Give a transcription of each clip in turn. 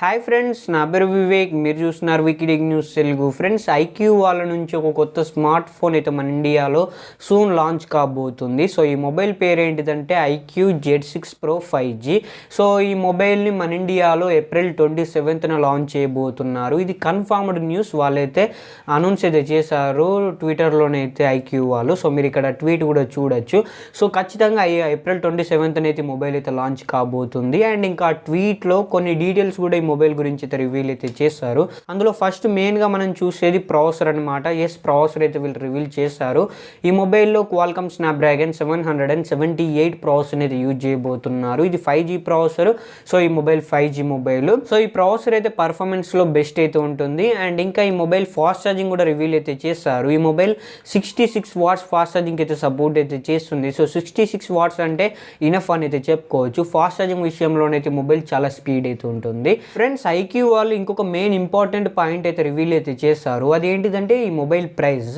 Hi friends, నా పేరు వివేక్. మీరు చూస్తున్నారు వికీడిక్ న్యూస్ తెలుగు. ఫ్రెండ్స్, ఐక్యూ వాళ్ళ నుంచి ఒక కొత్త స్మార్ట్ ఫోన్ అయితే మన ఇండియాలో సూన్ లాంచ్ కాబోతుంది. సో ఈ మొబైల్ పేరు ఏంటిదంటే IQ Z6 Pro 5G. So ఈ మొబైల్ని మన ఇండియాలో ఏప్రిల్ 27న లాంచ్ చేయబోతున్నారు. ఇది కన్ఫర్మ్డ్ న్యూస్. వాళ్ళైతే అనౌన్స్ అయితే చేశారు ట్విట్టర్లోనైతే ఐక్యూ వాళ్ళు. సో మీరు ఇక్కడ ట్వీట్ కూడా చూడొచ్చు. సో ఖచ్చితంగా ఏప్రిల్ 27న అయితే మొబైల్ అయితే లాంచ్ కాబోతుంది. అండ్ ఇంకా ట్వీట్లో కొన్ని డీటెయిల్స్ కూడా మొబైల్ గురించి అయితే రివీల్ అయితే చేశారు. అందులో ఫస్ట్ మెయిన్గా మనం చూసేది ప్రాసెసర్ అనమాట. ప్రాసెసర్ అయితే వీళ్ళు రివీల్ చేశారు. ఈ మొబైల్లో క్వాల్కమ్ స్నాప్డ్రాగన్ 778 ప్రాసెసర్ అయితే యూజ్ చేయబోతున్నారు. ఇది 5G ప్రాసెసర్. సో ఈ మొబైల్ 5G మొబైల్. సో ఈ ప్రాసెసర్ అయితే పర్ఫార్మెన్స్లో బెస్ట్ అయితే ఉంటుంది. అండ్ ఇంకా ఈ మొబైల్ ఫాస్ట్ ఛార్జింగ్ కూడా రివీల్ అయితే చేశారు. ఈ మొబైల్ 66 వాట్స్ ఫాస్ట్ ఛార్జింగ్ అయితే సపోర్ట్ అయితే చేస్తుంది. సో 66 వాట్స్ అంటే ఇనఫ్ అని అయితే చెప్పుకోవచ్చు. ఫాస్ట్ ఛార్జింగ్ విషయంలోనైతే మొబైల్ చాలా స్పీడ్ అయితే ఉంటుంది. ఫ్రెండ్స్, ఐక్యూ వాళ్ళు ఇంకొక మెయిన్ ఇంపార్టెంట్ పాయింట్ అయితే రివీల్ అయితే చేశారు. అదేంటిదంటే ఈ మొబైల్ ప్రైస్.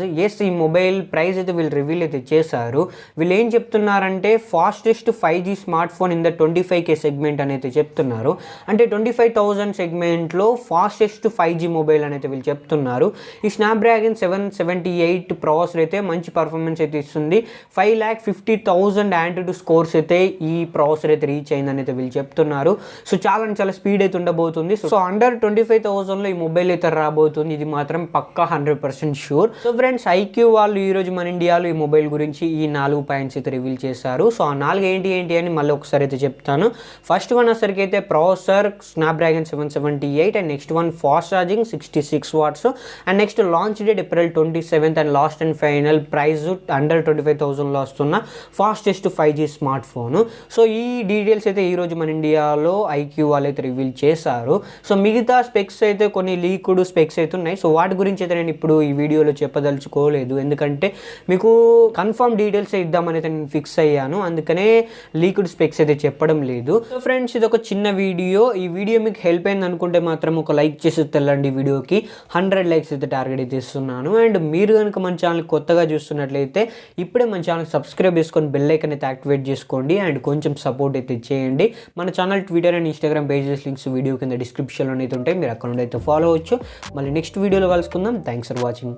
ఈ మొబైల్ ప్రైస్ అయితే వీళ్ళు రివీల్ అయితే చేశారు. వీళ్ళు ఏం చెప్తున్నారంటే fastest 5G smart phone in the 25K segment అని అయితే చెప్తున్నారు. అంటే 25,000 సెగ్మెంట్లో ఫాస్టెస్ట్ 5G మొబైల్ అని అయితే వీళ్ళు చెప్తున్నారు. ఈ స్నాప్డ్రాగన్ 778 ప్రాసెసర్ అయితే మంచి పర్ఫార్మెన్స్ అయితే ఇస్తుంది. 5,50,000 యాంటిట్యూడ్ స్కోర్స్ అయితే ఈ ప్రాసెసర్ అయితే రీచ్ అయిందని అయితే వీళ్ళు చెప్తున్నారు. సో చాలా స్పీడ్ అయితే ఉండబోతుంది. సో అండర్ 25,000లో ఈ మొబైల్ అయితే రాబోతుంది. ఇది మాత్రం పక్కా 100% షూర్. సో ఫ్రెండ్స్, ఐక్యూ వాళ్ళు ఈరోజు మన ఇండియాలో ఈ మొబైల్ గురించి ఈ 4 పాయింట్స్ అయితే రివీల్ చేశారు. సో ఆ 4 ఏంటి అని మళ్ళీ ఒకసారి అయితే చెప్తాను. ఫస్ట్ వన్ వచ్చరికి అయితే processor Snapdragon 778 and next one fast charging 66 watts and next launch date April 27 and last and final price under 25,000లో వస్తున్న fastest 5G smart phone. So ఈ డీటెయిల్స్ అయితే ఈరోజు మన ఇండియాలో ఐక్యూ వాళ్ళు అయితే రివీల్ చేశారు. సో మిగతా స్పెక్స్ అయితే కొన్ని లీక్డ్ స్పెక్స్ అయితే ఉన్నాయి. సో వాటి గురించి అయితే నేను ఇప్పుడు ఈ వీడియోలో చెప్పదలుచుకోలేదు. ఎందుకంటే మీకు కన్ఫర్మ్ డీటెయిల్స్ ఇద్దామని అయితే నేను ఫిక్స్ అయ్యాను. అందుకనే లీక్డ్ స్పెక్స్ అయితే చెప్పడం లేదు. సో ఫ్రెండ్స్, ఇది ఒక చిన్న వీడియో. ఈ వీడియో మీకు హెల్ప్ అయింది అనుకుంటే మాత్రం ఒక లైక్ చేసి తెల్లండి. వీడియోకి 100 లైక్స్ అయితే టార్గెట్ అయితే ఇస్తున్నాను. అండ్ మీరు కనుక మన ఛానల్ కొత్తగా చూస్తున్నట్లయితే ఇప్పుడే మన ఛానల్ సబ్స్క్రైబ్ చేసుకొని బెల్ ఐకాన్ అయితే యాక్టివేట్ చేసుకోండి. అండ్ కొంచెం సపోర్ట్ అయితే చేయండి. మన channel Twitter and Instagram pages links video కింద డిస్క్రిప్షన్లో అయితే ఉంటాయి. మీరు అక్కడ నుండి అయితే ఫాలో అవ్వచ్చు. మళ్ళీ నెక్స్ట్ వీడియోలో కలుసుకుందాం. Thanks for watching.